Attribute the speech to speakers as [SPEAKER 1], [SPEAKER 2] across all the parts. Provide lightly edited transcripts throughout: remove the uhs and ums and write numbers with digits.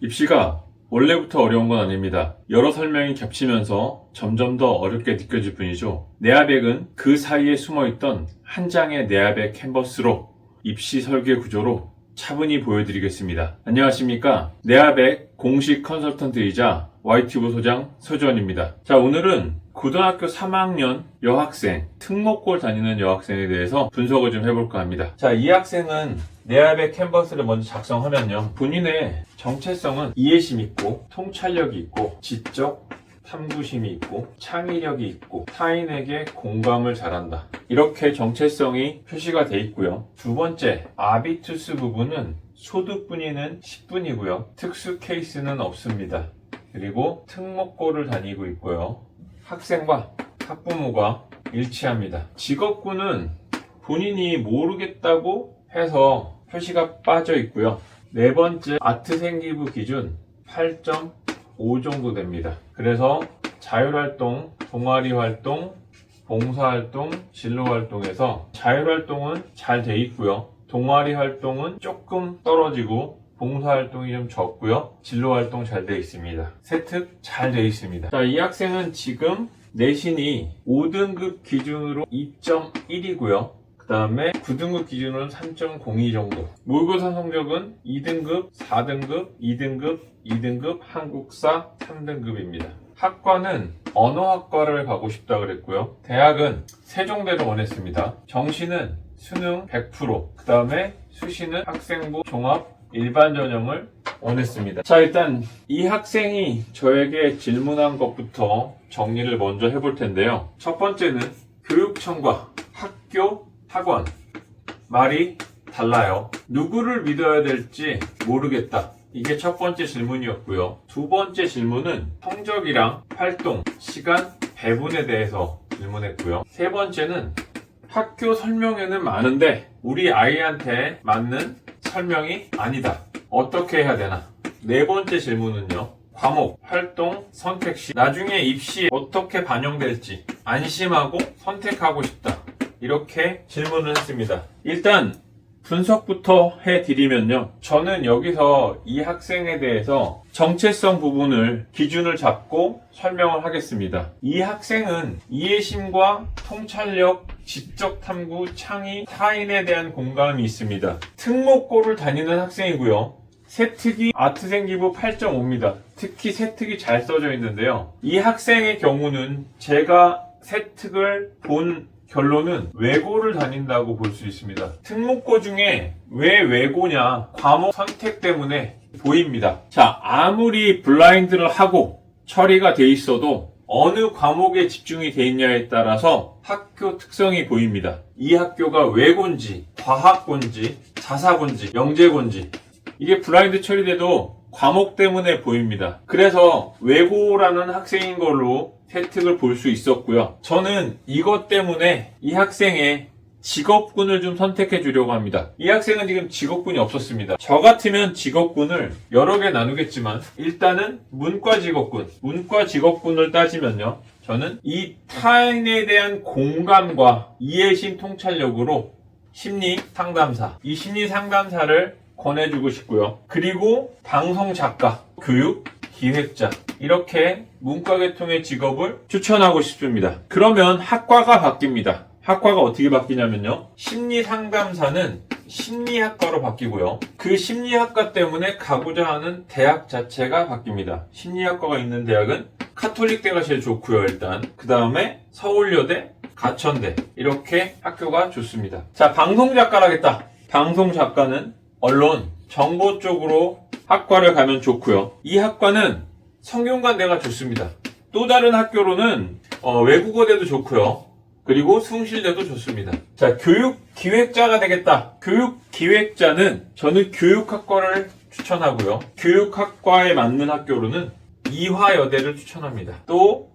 [SPEAKER 1] 입시가 원래부터 어려운 건 아닙니다. 여러 설명이 겹치면서 점점 더 어렵게 느껴질 뿐이죠. 내야백은 그 사이에 숨어있던 한 장의 내야백 캔버스로 입시 설계 구조로 차분히 보여드리겠습니다. 안녕하십니까. 내야백 공식 컨설턴트이자 YTV 소장 서주원입니다. 자, 오늘은 고등학교 3학년 여학생, 특목고를 다니는 여학생에 대해서 분석을 좀 해볼까 합니다. 자, 이 학생은 내야백 캔버스를 먼저 작성하면요, 본인의 정체성은 이해심 있고, 통찰력이 있고, 지적 탐구심이 있고, 창의력이 있고, 타인에게 공감을 잘한다, 이렇게 정체성이 표시가 돼 있고요. 두 번째, 아비투스 부분은 소득분위는 10분이고요 특수 케이스는 없습니다. 그리고 특목고를 다니고 있고요. 학생과 학부모가 일치합니다. 직업군은 본인이 모르겠다고 해서 표시가 빠져 있고요. 네 번째, 아트 생기부 기준 8.5 정도 됩니다. 그래서 자율활동, 동아리활동, 봉사활동, 진로활동에서 자율활동은 잘 돼 있고요. 동아리활동은 조금 떨어지고 봉사활동이 좀 적고요. 진로활동 잘 돼 있습니다. 세특 잘 돼 있습니다. 자, 이 학생은 지금 내신이 5등급 기준으로 2.1이고요. 그 다음에 9등급 기준으로는 3.02 정도. 모의고사 성적은 2등급, 4등급, 2등급, 2등급, 한국사 3등급입니다. 학과는 언어학과를 가고 싶다 그랬고요. 대학은 세종대를 원했습니다. 정시는 수능 100%, 그 다음에 수시는 학생부 종합 일반 전형을 원했습니다. 자, 일단 이 학생이 저에게 질문한 것부터 정리를 먼저 해볼 텐데요. 첫 번째는 교육청과 학교, 학원 말이 달라요. 누구를 믿어야 될지 모르겠다. 이게 첫 번째 질문이었고요. 두 번째 질문은 성적이랑 활동, 시간, 배분에 대해서 질문했고요. 세 번째는 학교 설명에는 많은데 우리 아이한테 맞는 설명이 아니다. 어떻게 해야 되나? 네 번째 질문은요, 과목, 활동, 선택 시 나중에 입시에 어떻게 반영될지 안심하고 선택하고 싶다. 이렇게 질문을 했습니다. 일단 분석부터 해드리면요, 저는 여기서 이 학생에 대해서 정체성 부분을 기준을 잡고 설명을 하겠습니다. 이 학생은 이해심과 통찰력, 지적 탐구, 창의, 타인에 대한 공감이 있습니다. 특목고를 다니는 학생이고요. 세특이 아트생기부 8.5입니다. 특히 세특이 잘 써져 있는데요. 이 학생의 경우는 제가 세특을 본 결론은 외고를 다닌다고 볼 수 있습니다. 특목고 중에 왜 외고냐? 과목 선택 때문에 보입니다. 자, 아무리 블라인드를 하고 처리가 돼 있어도 어느 과목에 집중이 돼 있냐에 따라서 학교 특성이 보입니다. 이 학교가 외고인지, 과학고인지, 자사고인지, 영재고인지, 이게 블라인드 처리돼도 과목 때문에 보입니다. 그래서 외고라는 학생인 걸로 혜택을 볼 수 있었고요. 저는 이것 때문에 이 학생의 직업군을 좀 선택해 주려고 합니다. 이 학생은 지금 직업군이 없었습니다. 저 같으면 직업군을 여러 개 나누겠지만 일단은 문과 직업군을 따지면요, 저는 이 타인에 대한 공감과 이해심 통찰력으로 심리 상담사, 이 심리 상담사를 권해주고 싶고요. 그리고 방송 작가, 교육 기획자, 이렇게 문과계통의 직업을 추천하고 싶습니다. 그러면 학과가 바뀝니다. 학과가 어떻게 바뀌냐면요, 심리상담사는 심리학과로 바뀌고요. 그 심리학과 때문에 가고자 하는 대학 자체가 바뀝니다. 심리학과가 있는 대학은 카톨릭대가 제일 좋고요, 일단. 그 다음에 서울여대, 가천대, 이렇게 학교가 좋습니다. 자, 방송작가를 하겠다. 방송작가는 언론, 정보 쪽으로 학과를 가면 좋고요. 이 학과는 성균관대가 좋습니다. 또 다른 학교로는 외국어대도 좋고요. 그리고 숭실대도 좋습니다. 자, 교육기획자가 되겠다. 교육기획자는 저는 교육학과를 추천하고요. 교육학과에 맞는 학교로는 이화여대를 추천합니다. 또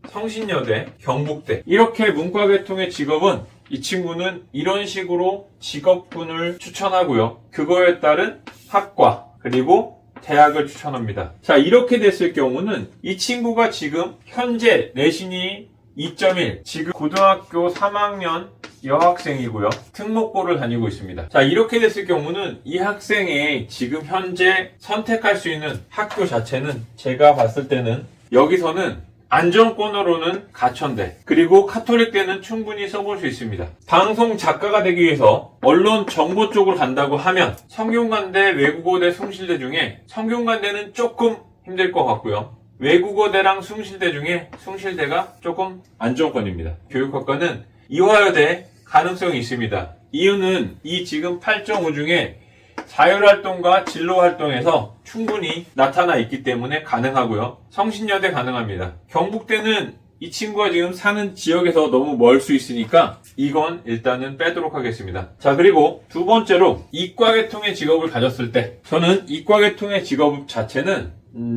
[SPEAKER 1] 성신여대, 경북대, 이렇게 문과계통의 직업은 이 친구는 이런 식으로 직업군을 추천하고요. 그거에 따른 학과, 그리고 대학을 추천합니다. 자, 이렇게 됐을 경우는 이 친구가 지금 현재 내신이 2.1, 지금 고등학교 3학년 여학생이고요. 특목고를 다니고 있습니다. 자, 이렇게 됐을 경우는 이 학생의 지금 현재 선택할 수 있는 학교 자체는 제가 봤을 때는 여기서는 안정권으로는 가천대, 그리고 카톨릭대는 충분히 써볼 수 있습니다. 방송 작가가 되기 위해서 언론 정보 쪽으로 간다고 하면 성균관대, 외국어대, 숭실대 중에 성균관대는 조금 힘들 것 같고요. 외국어대랑 숭실대 중에 숭실대가 조금 안정권입니다. 교육학과는 이화여대 가능성이 있습니다. 이유는 이 지금 8.5 중에 자율활동과 진로활동에서 충분히 나타나 있기 때문에 가능하고요. 성신여대 가능합니다. 경북대는 이 친구가 지금 사는 지역에서 너무 멀 수 있으니까 이건 일단은 빼도록 하겠습니다. 자, 그리고 두 번째로 이과계통의 직업을 가졌을 때 저는 이과계통의 직업 자체는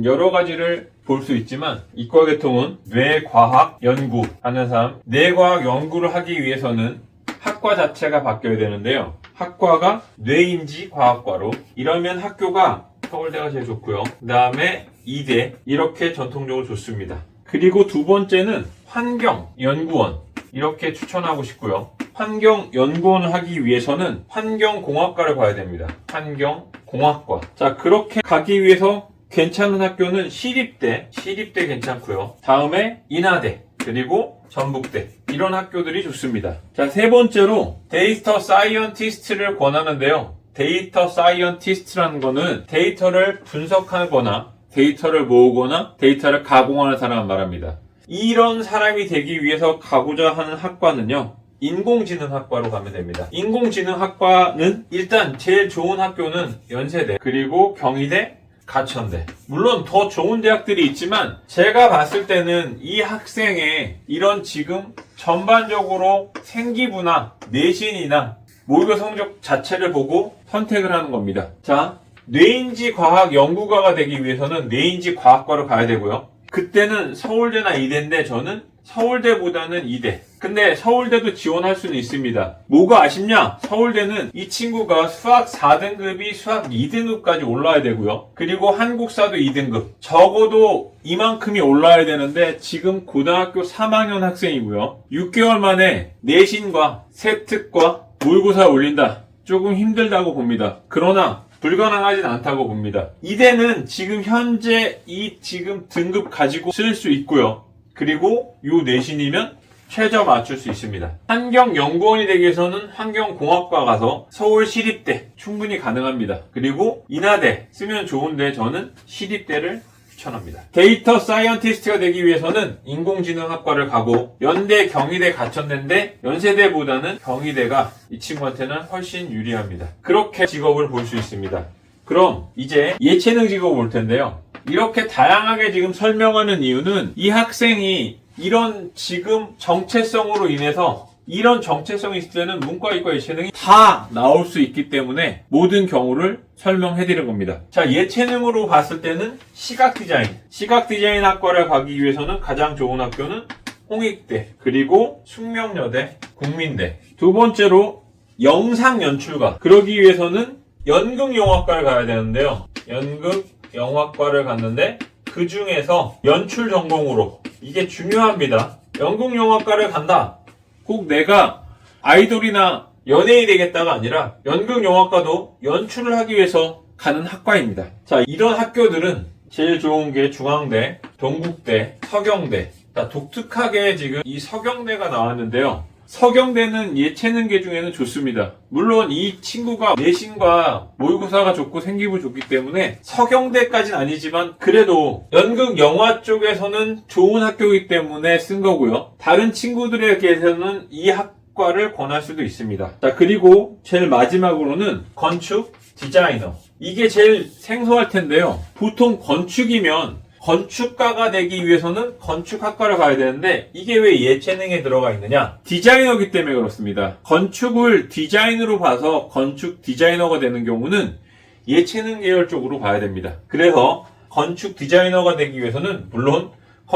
[SPEAKER 1] 여러 가지를 볼 수 있지만 이과계통은 뇌과학 연구하는 사람, 뇌과학 연구를 하기 위해서는 학과 자체가 바뀌어야 되는데요. 학과가 뇌인지과학과로, 이러면 학교가 서울대가 제일 좋고요. 그 다음에 이대, 이렇게 전통적으로 좋습니다. 그리고 두 번째는 환경연구원, 이렇게 추천하고 싶고요. 환경연구원을 하기 위해서는 환경공학과를 가야 됩니다. 환경공학과. 자, 그렇게 가기 위해서 괜찮은 학교는 시립대 괜찮고요. 다음에 인하대, 그리고 전북대, 이런 학교들이 좋습니다. 자, 세 번째로 데이터 사이언티스트를 권하는데요. 데이터 사이언티스트라는 거는 데이터를 분석하거나 데이터를 모으거나 데이터를 가공하는 사람을 말합니다. 이런 사람이 되기 위해서 가고자 하는 학과는요, 인공지능학과로 가면 됩니다. 인공지능학과는 일단 제일 좋은 학교는 연세대, 그리고 경희대, 가천대. 물론 더 좋은 대학들이 있지만 제가 봤을 때는 이 학생의 이런 지금 전반적으로 생기부나 내신이나 모의고 성적 자체를 보고 선택을 하는 겁니다. 자, 뇌인지과학 연구가가 되기 위해서는 뇌인지과학과로 가야 되고요. 그때는 서울대나 이대인데 저는 서울대보다는 이대. 근데 서울대도 지원할 수는 있습니다. 뭐가 아쉽냐? 서울대는 이 친구가 수학 4등급이 수학 2등급까지 올라야 되고요. 그리고 한국사도 2등급. 적어도 이만큼이 올라야 되는데 지금 고등학교 3학년 학생이고요. 6개월 만에 내신과 세특과 모의고사 올린다. 조금 힘들다고 봅니다. 그러나 불가능하진 않다고 봅니다. 이대는 지금 현재 이 지금 등급 가지고 쓸 수 있고요. 그리고 요 내신이면 최저 맞출 수 있습니다. 환경연구원이 되기 위해서는 환경공학과 가서 서울시립대 충분히 가능합니다. 그리고 인하대 쓰면 좋은데 저는 시립대를 추천합니다. 데이터 사이언티스트가 되기 위해서는 인공지능학과를 가고 연대, 경희대, 가천대인데 연세대보다는 경희대가 이 친구한테는 훨씬 유리합니다. 그렇게 직업을 볼 수 있습니다. 그럼 이제 예체능 직업을 볼 텐데요. 이렇게 다양하게 지금 설명하는 이유는 이 학생이 이런 지금 정체성으로 인해서 이런 정체성이 있을 때는 문과, 이과, 예체능이 다 나올 수 있기 때문에 모든 경우를 설명해드린 겁니다. 자, 예체능으로 봤을 때는 시각디자인 학과를 가기 위해서는 가장 좋은 학교는 홍익대, 그리고 숙명여대, 국민대. 두 번째로 영상연출가, 그러기 위해서는 연극영화과를 가야 되는데요. 연극영화과를 갔는데 그 중에서 연출 전공으로, 이게 중요합니다. 연극영화과를 간다. 꼭 내가 아이돌이나 연예인이 되겠다가 아니라 연극영화과도 연출을 하기 위해서 가는 학과입니다. 자, 이런 학교들은 제일 좋은 게 중앙대, 동국대, 서경대. 자, 독특하게 지금 이 서경대가 나왔는데요. 서경대는 예체능계 중에는 좋습니다. 물론 이 친구가 내신과 모의고사가 좋고 생기부 좋기 때문에 서경대까지는 아니지만 그래도 연극 영화 쪽에서는 좋은 학교이기 때문에 쓴 거고요. 다른 친구들에게서는 이 학과를 권할 수도 있습니다. 자, 그리고 제일 마지막으로는 건축 디자이너. 이게 제일 생소할 텐데요. 보통 건축이면 건축가가 되기 위해서는 건축학과를 가야 되는데 이게 왜 예체능에 들어가 있느냐? 디자이너기 때문에 그렇습니다. 건축을 디자인으로 봐서 건축 디자이너가 되는 경우는 예체능 계열 쪽으로 봐야 됩니다. 그래서 건축 디자이너가 되기 위해서는 물론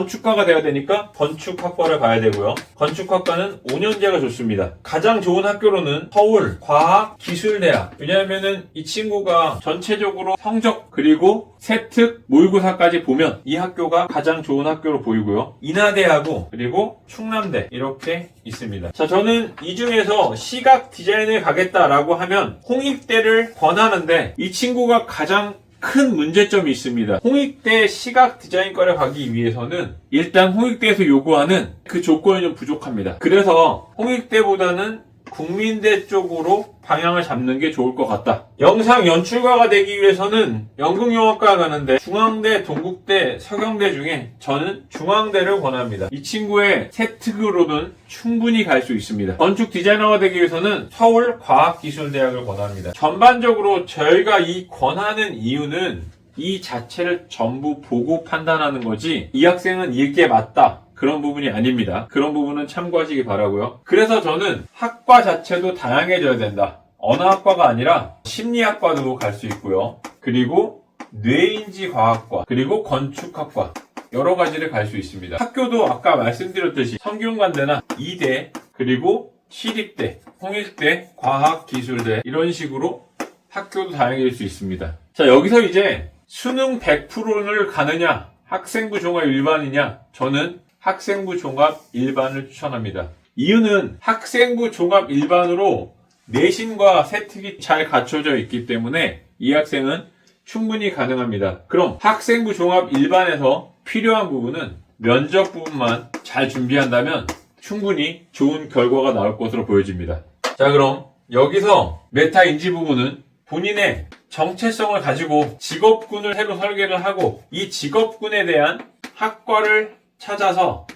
[SPEAKER 1] 건축가가 돼야 되니까 건축학과를 가야 되고요. 건축학과는 5년제가 좋습니다. 가장 좋은 학교로는 서울 과학기술대학. 왜냐하면은 이 친구가 전체적으로 성적 그리고 세특 모의고사까지 보면 이 학교가 가장 좋은 학교로 보이고요. 인하대하고 그리고 충남대 이렇게 있습니다. 자, 저는 이 중에서 시각 디자인을 가겠다라고 하면 홍익대를 권하는데 이 친구가 가장 큰 문제점이 있습니다. 홍익대 시각 디자인과를 가기 위해서는 일단 홍익대에서 요구하는 그 조건이 좀 부족합니다. 그래서 홍익대보다는 국민대 쪽으로 방향을 잡는 게 좋을 것 같다. 영상 연출가가 되기 위해서는 연극영화과 가는데 중앙대, 동국대, 서경대 중에 저는 중앙대를 권합니다. 이 친구의 세특으로는 충분히 갈 수 있습니다. 건축 디자이너가 되기 위해서는 서울과학기술대학을 권합니다. 전반적으로 저희가 이 권하는 이유는 이 자체를 전부 보고 판단하는 거지 이 학생은 이게 맞다. 그런 부분이 아닙니다. 그런 부분은 참고하시기 바라고요. 그래서 저는 학과 자체도 다양해져야 된다. 어느 학과가 아니라 심리학과도 갈 수 있고요. 그리고 뇌인지과학과, 그리고 건축학과 여러 가지를 갈 수 있습니다. 학교도 아까 말씀드렸듯이 성균관대나 이대, 그리고 시립대, 홍익대, 과학기술대 이런 식으로 학교도 다양해질 수 있습니다. 자, 여기서 이제 수능 100%를 가느냐, 학생부 종합 일반이냐, 저는 학생부 종합 일반을 추천합니다. 이유는 학생부 종합 일반으로 내신과 세특이 잘 갖춰져 있기 때문에 이 학생은 충분히 가능합니다. 그럼 학생부 종합 일반에서 필요한 부분은 면접 부분만 잘 준비한다면 충분히 좋은 결과가 나올 것으로 보여집니다. 자, 그럼 여기서 메타 인지 부분은 본인의 정체성을 가지고 직업군을 새로 설계를 하고 이 직업군에 대한 학과를 찾아서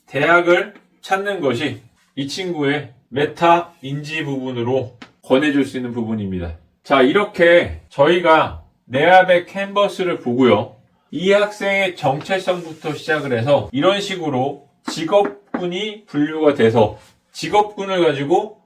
[SPEAKER 1] 대학을 찾는 것이 이 친구의 메타 인지 부분으로 권해줄 수 있는 부분입니다. 자, 이렇게 저희가 내압의 캔버스를 보고요. 이 학생의 정체성부터 시작을 해서 이런 식으로 직업군이 분류가 돼서 직업군을 가지고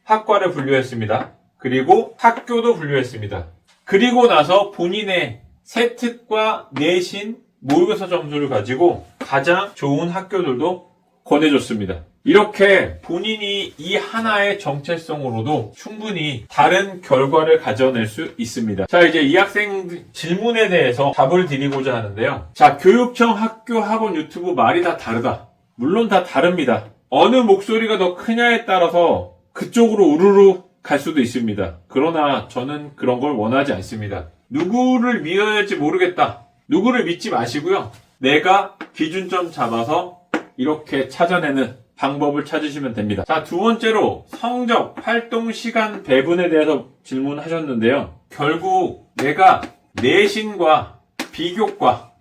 [SPEAKER 1] 학과를 분류했습니다. 그리고 학교도 분류했습니다. 그리고 나서 본인의 세특과 내신 모의고사 점수를 가지고 가장 좋은 학교들도 권해줬습니다. 이렇게 본인이 이 하나의 정체성으로도 충분히 다른 결과를 가져낼 수 있습니다. 자, 이제 이 학생 질문에 대해서 답을 드리고자 하는데요. 자, 교육청, 학교, 학원, 유튜브 말이 다 다르다. 물론 다 다릅니다. 어느 목소리가 더 크냐에 따라서 그쪽으로 우르르 갈 수도 있습니다. 그러나 저는 그런 걸 원하지 않습니다. 누구를 믿어야 할지 모르겠다. 누구를 믿지 마시고요. 내가 기준점 잡아서 이렇게 찾아내는 방법을 찾으시면 됩니다. 자, 두 번째로 성적, 활동 시간 배분에 대해서 질문하셨는데요. 결국 내가 내신과 비교과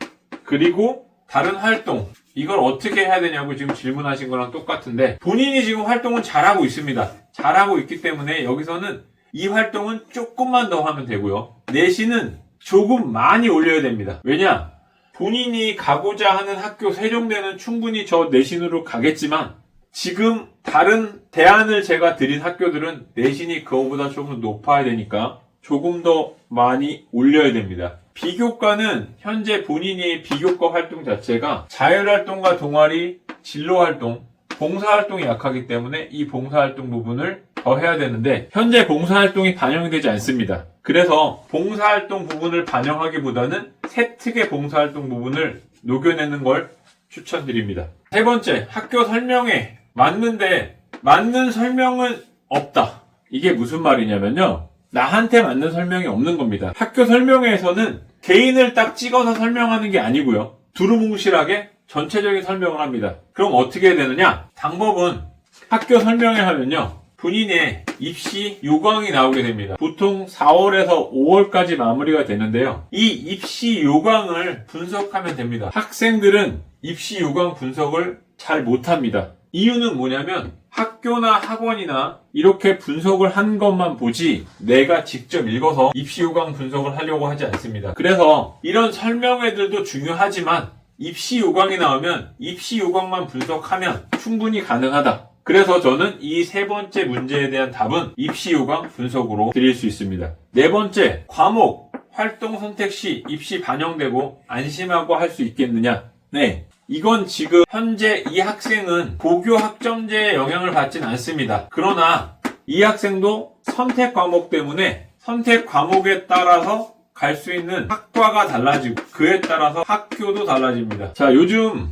[SPEAKER 1] 그리고 다른 활동 이걸 어떻게 해야 되냐고 지금 질문하신 거랑 똑같은데 본인이 지금 활동은 잘하고 있습니다. 잘하고 있기 때문에 여기서는 이 활동은 조금만 더 하면 되고요. 내신은 조금 많이 올려야 됩니다. 왜냐? 본인이 가고자 하는 학교 세종대는 충분히 저 내신으로 가겠지만 지금 다른 대안을 제가 드린 학교들은 내신이 그거보다 조금 높아야 되니까 조금 더 많이 올려야 됩니다. 비교과는 현재 본인이 비교과 활동 자체가 자율활동과 동아리, 진로활동, 봉사활동이 약하기 때문에 이 봉사활동 부분을 더 해야 되는데 현재 봉사활동이 반영이 되지 않습니다. 그래서 봉사활동 부분을 반영하기보다는 세특의 봉사활동 부분을 녹여내는 걸 추천드립니다. 세 번째, 학교 설명회 맞는데 맞는 설명은 없다. 이게 무슨 말이냐면요. 나한테 맞는 설명이 없는 겁니다. 학교 설명회에서는 개인을 딱 찍어서 설명하는 게 아니고요. 두루뭉실하게 전체적인 설명을 합니다. 그럼 어떻게 해야 되느냐? 방법은 학교 설명회 하면요. 본인의 입시 요강이 나오게 됩니다. 보통 4월에서 5월까지 마무리가 되는데요. 이 입시 요강을 분석하면 됩니다. 학생들은 입시 요강 분석을 잘 못합니다. 이유는 뭐냐면 학교나 학원이나 이렇게 분석을 한 것만 보지 내가 직접 읽어서 입시 요강 분석을 하려고 하지 않습니다. 그래서 이런 설명회들도 중요하지만 입시 요강이 나오면 입시 요강만 분석하면 충분히 가능하다. 그래서 저는 이 세 번째 문제에 대한 답은 입시 요강 분석으로 드릴 수 있습니다. 네 번째, 과목, 활동 선택 시 입시 반영되고 안심하고 할 수 있겠느냐? 네. 이건 지금 현재 이 학생은 고교 학점제의 영향을 받진 않습니다. 그러나 이 학생도 선택 과목 때문에 선택 과목에 따라서 갈 수 있는 학과가 달라지고 그에 따라서 학교도 달라집니다. 자, 요즘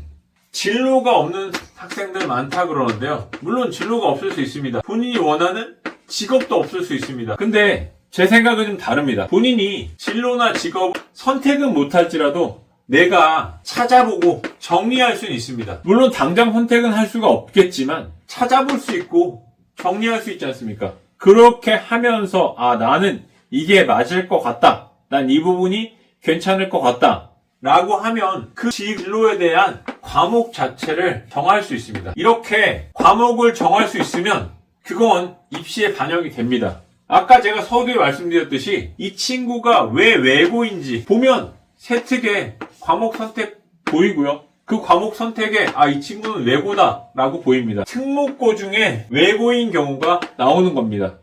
[SPEAKER 1] 진로가 없는 학생들 많다 그러는데요. 물론 진로가 없을 수 있습니다. 본인이 원하는 직업도 없을 수 있습니다. 근데 제 생각은 좀 다릅니다. 본인이 진로나 직업 선택은 못할지라도 내가 찾아보고 정리할 수는 있습니다. 물론 당장 선택은 할 수가 없겠지만 찾아볼 수 있고 정리할 수 있지 않습니까? 그렇게 하면서 나는 이게 맞을 것 같다. 난 이 부분이 괜찮을 것 같다. 라고 하면 그 진로에 대한 과목 자체를 정할 수 있습니다. 이렇게 과목을 정할 수 있으면 그건 입시에 반영이 됩니다. 아까 제가 서두에 말씀드렸듯이 이 친구가 왜 외고인지 보면 세특에 과목 선택 보이고요. 그 과목 선택에 이 친구는 외고다 라고 보입니다. 특목고 중에 외고인 경우가 나오는 겁니다.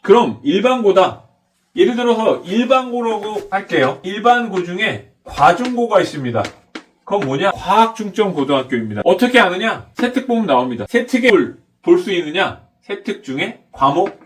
[SPEAKER 1] 그럼 일반고다. 예를 들어서 일반고라고 할게요. 일반고 중에 과중고가 있습니다. 그건 뭐냐? 과학중점고등학교입니다. 어떻게 아느냐? 세특 보면 나옵니다. 세특에 볼 수 있느냐? 세특 중에 과목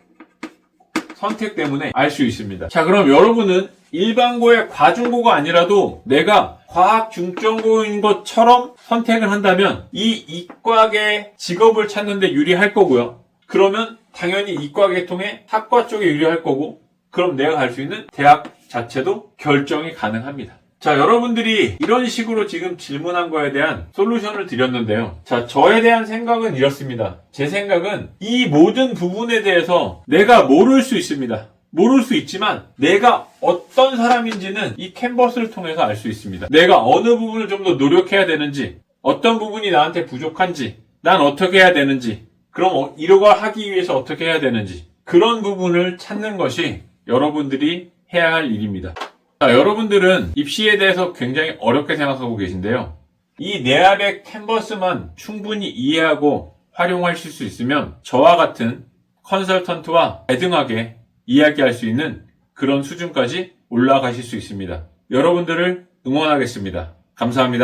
[SPEAKER 1] 선택 때문에 알 수 있습니다. 자, 그럼 여러분은 일반고의 과중고가 아니라도 내가 과학중점고인 것처럼 선택을 한다면 이 이과계 직업을 찾는데 유리할 거고요. 그러면 당연히 이과계 통해 학과 쪽에 유리할 거고 그럼 내가 갈 수 있는 대학 자체도 결정이 가능합니다. 자, 여러분들이 이런 식으로 지금 질문한 거에 대한 솔루션을 드렸는데요. 자, 저에 대한 생각은 이렇습니다. 제 생각은 이 모든 부분에 대해서 내가 모를 수 있습니다. 모를 수 있지만 내가 어떤 사람인지는 이 캔버스를 통해서 알 수 있습니다. 내가 어느 부분을 좀 더 노력해야 되는지, 어떤 부분이 나한테 부족한지, 난 어떻게 해야 되는지, 그럼 이런 걸 하기 위해서 어떻게 해야 되는지 그런 부분을 찾는 것이 여러분들이 해야 할 일입니다. 자, 여러분들은 입시에 대해서 굉장히 어렵게 생각하고 계신데요. 이 내압의 캔버스만 충분히 이해하고 활용하실 수 있으면 저와 같은 컨설턴트와 대등하게 이야기할 수 있는 그런 수준까지 올라가실 수 있습니다. 여러분들을 응원하겠습니다. 감사합니다.